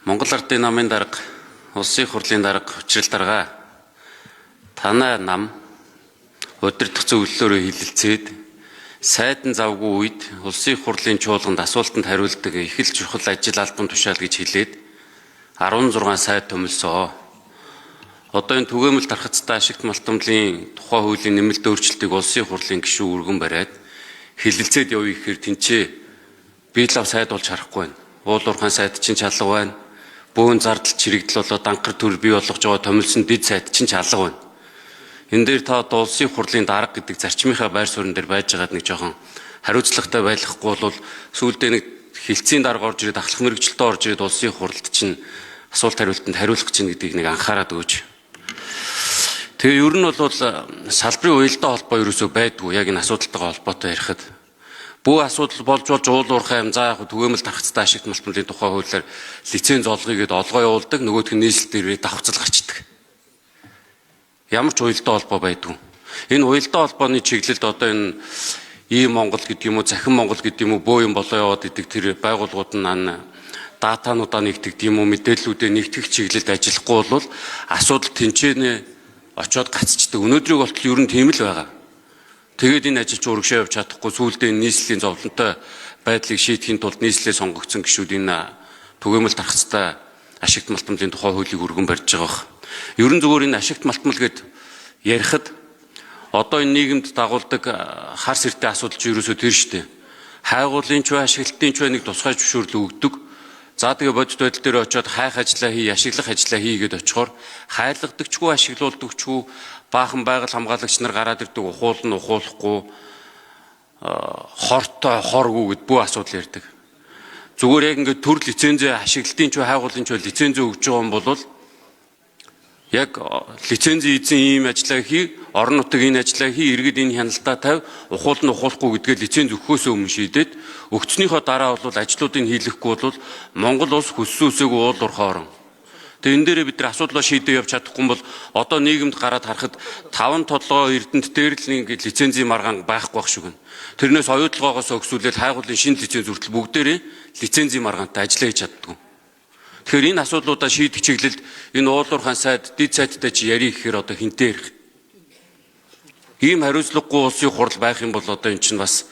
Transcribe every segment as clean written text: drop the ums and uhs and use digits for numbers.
Монгол Ардын намын дарга, улсын хурлын дарга, учрал дарга танай нам удирдах зөвлөлөөрөө хилэлцээд сайдан завгүй үед улсын хурлын чуулганд асуултанд хариулдаг их л чухал ажил албан тушаал гэж хэлээд 16 сайд төмөлсөө. Одоо энэ түгээмэл тархацтай ашигт малтамлын тухай хуулийн нэмэлт өөрчлөлтийг улсын хурлын гишүүн өргөн бариад хилэлцээд явъя гэхээр тэнцээ биелав сайд болж харахгүй байна. Уул уурхайн сайд чинь чалга байна. Бөөн зардал чирэгдэл болоод анхар төр бий болгож байгаа томилсон дэд сайд чинь чалга байна. Энэ дээр та улсын хурлын дарга гэдэг зарчмынхаа байр суурин дээр байж байгаад нэг жоохон хариуцлагатай байхгүй бол сүүлдээ нэг хилцээний дарга орж ирээд ахлах мэрэгчлэлтэй орж ирээд улсын хуралд чинь асуулт хариултанд хариулах чинь гэдгийг нэг анхаарад өгөөч. Тэгээ ер нь бол салбарын уялдаа холбоо ерөөсөө байдгүй яг энэ асуудалтайгаа холбоотой ярихад бүх асуудал болж уул уурхай юм за яг түгээмэл тархацтай ашигт малтмлын тухай хуулиар лиценз олгоё гэдээ олгоо явуулдаг нөгөөх нь нийслэл дээр давхцал гарчдаг. Ямар ч уялдаа холбоо байдгүй. Энэ уялдаа холбооны чиглэлд одоо энэ ийм Монгол гэдэг юм уу захин Монгол гэдэг юм уу бөө юм болоо яваад идэг тэр байгууллагууд нь датануудаа нэгтгэдэг юм уу мэдээллүүдээ нэгтгэх чиглэлд ажиллахгүй бол асуудал тэнцэнэ очоод гацчдаг. Өнөөдрийг болтол ер нь тийм л байгаа. Тэгээд энэ ажил ч урагшаа явж чадахгүй сүүлдээ нийслэлийн зовлонтой байдлыг шийдэхин тулд нийслэлээ сонгогдсон гишүүд энэ түгээмэл тархацтай ашигт малтмлын тухай хуулийг өргөн барьж байгаа бох. Ер нь зүгээр энэ ашигт малтмал гэд ярихад одоо энэ нийгэмд дагуулдаг хар сэртэй асуудал ч ерөөсөө тэр шүү дээ. Хайгуулын ч бай, ашиглалтын ч бай нэг тусгай зөвшөөрлөө өгдөг. За тэгээ бодит байдал дээр очиод хайх ажиллаа хий, ашиглах ажиллаа хийгээд очихоор хайрладагчгүй, ашиглуулдагчгүй баахан байгаль хамгаалагч нар гараад ирдэг ухуул нь ухуулахгүй хортой хоргүй гэд бүх асуудал ярьдаг. Зүгээр яг ингээд төр лицензээ ашиглалтын ч бай, хайгуулын ч бай лицензээ өгж байгаа юм бол яг лицензийн эзэн ийм ажиллаа хий, орон нутаг энэ ажиллаа хий, иргэд энэ хяналтаа тавь, ухуул нь ухуулахгүй гэдгээ лиценз өгөхөөсөө өмнө шийдээд өгцснийхөө дараа бол ажлуудыг хийлгэхгүй бол Монгол улс хүссэн үсээгүй уул уурхай орон. Тэгээ энэ дээрээ бид нар асуудлаа шийдээ явж чадахгүй бол одоо нийгэмд гараад харахад 5 толгой эрдэнэт дээр л нэг лицензийн маргаан байхгүй байх шиг байна. Тэрнээс оюутлагоогоос өгсүүлээд хайгуулын шинэ лиценз хүртэл бүгдээрээ лицензийн маргаантай ажиллаа хийж чаддгүй. Тэгэхээр энэ асуудлуудаа шийдэх чиглэлд энэ уул уурхайн сайд, дэд сайдтай чи ярих гэхээр одоо хинтээ ярих. Ийм хариуцлагагүй улсын хурал байх юм бол одоо эн чинь бас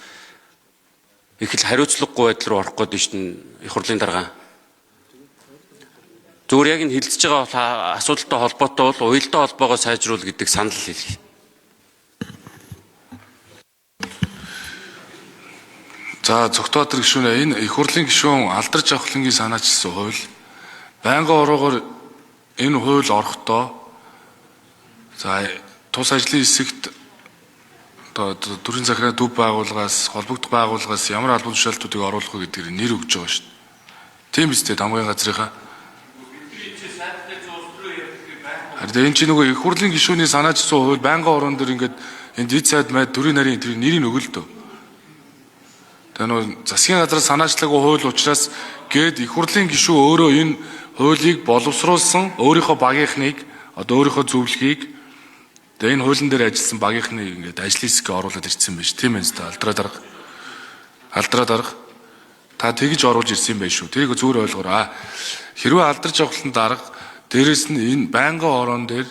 их л хариуцлагагүй байдал руу орох гэдэг чинь их хурлын дарга. Зүгээр яг энэ хилцэж байгаа асуудалтай холбоотой бол уялдаа холбоогоо сайжруул гэдэг санал хэлье. За Цогтбаатар гишүүнээ энэ их хурлын гишүүн Алдарч Авхлангийн санаачилсан хууль байнгын ороогоор энэ хууль орохдоо за тус ажлын хэсэгт одоо төрийн захиргааны төв байгууллагаас холбогдох байгууллагаас ямар албан тушаалтуудыг оруулах вэ гэдгээр нэр өгж байгаа шүү дээ. Тийм биз дээ хамгийн газрынхаа. Харин энэ чинь нөгөө их хурлын гишүүний санаачилсан хууль байнгын орон дээр ингээд энэ дэд сайд майд төрийн нарийн тэр нэрийг өгөл дөө. Тэгээ нөгөө засгийн газраас санаачлаагүй хууль учраас гээд их хурлын гишүү өөрөө энэ хуулийг боловсруулсан өөрийнхөө багийнхныг одоо өөрийнхөө зөвлөхийг тэгээ энэ хуулийн дээр ажилласан багийнхныг ингээд ажлын хэсгээ оруулаад ирсэн байж тийм ээ та алдраа дарга та тэгж оруулж ирсэн юм байна шүү. Тэрийг зүгээр ойлгоорой. Хэрвээ Алдарч Авхлан дарга дээрэс нь энэ байнгын орон дээр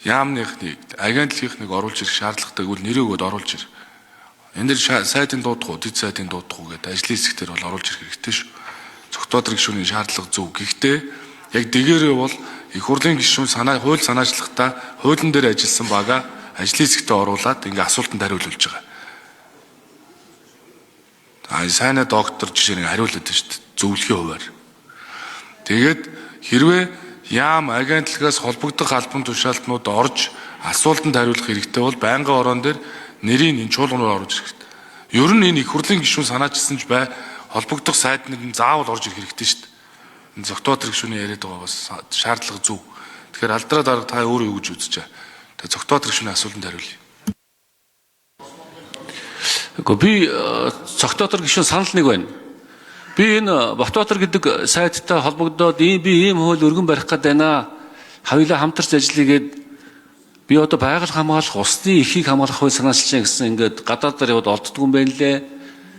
яамныхныг агентлагийнхныг оруулж ирэх шаардлагатай гэвэл нэрээ өгөөд оруулж ир. Энэ дэр сайдын дуудах уу, дэд сайдын дуудах уу гэдэг ажлын хэсгээр бол оруулж ирэх хэрэгтэй шүү. Цогтбаатар гишүүний шаардлага зөв. Гэхдээ яг дэгээрээ бол их хурлын гишүүн хууль санаачлагтаа хуулийн дээр ажилласан бага ажлын хэсэгтээ оруулаад ингээ асуултанд хариулж байгаа. Сайна доктор жишээ нэг хариулдаг шүү дээ. Зөвлөхийн хуваар. Тэгээд хэрвээ яам агентлагаас холбогдох албан тушаалтнууд орж асуултанд хариулах хэрэгтэй бол байнгын орон дээр нэрийн энэ чуулганаар оруулж ирэх хэрэгтэй. Ер нь энэ их хурлын гишүүн санаачилсан ч бай холбогдох сайд нэг заавал орж ирэх хэрэгтэй шүү дээ. Энэ Цогтбаатар гишүүний яриад байгаа бас шаардлага зөв. Тэгэхээр алдраа дарга та өөрөө юу гэж үзэж байгаа. Тэгээ Цогтбаатар гишүүний асуултанд хариулъя. Гэхдээ би Цогтбаатар гишүүн санал нэг байна. Би энэ Батбаатар гэдэг сайттай холбогдоод би ийм хууль өргөн барих гээд байна. Хоёулаа хамтарч ажиллагээд би одоо байгаль хамгаалах, усны эрхийг хамгаалах хууль санаачилж гэсэн ингээд гадаадаар яваад олддгүй юм байна лээ.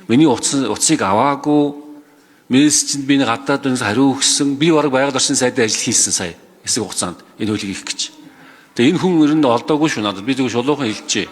Миний утсыг аваагүй. мессежинд би нэг гадаад үнээс хариу өгсөн. Би бараг байгаль орчин сайдын ажил хийсэн сая. Хэсэг хугацаанд энэ хуулийг хийх гэж. Тэгээ энэ хүн ер нь олдоогүй шүү надад. Би зөвхөн шулуухан хэлчихэ.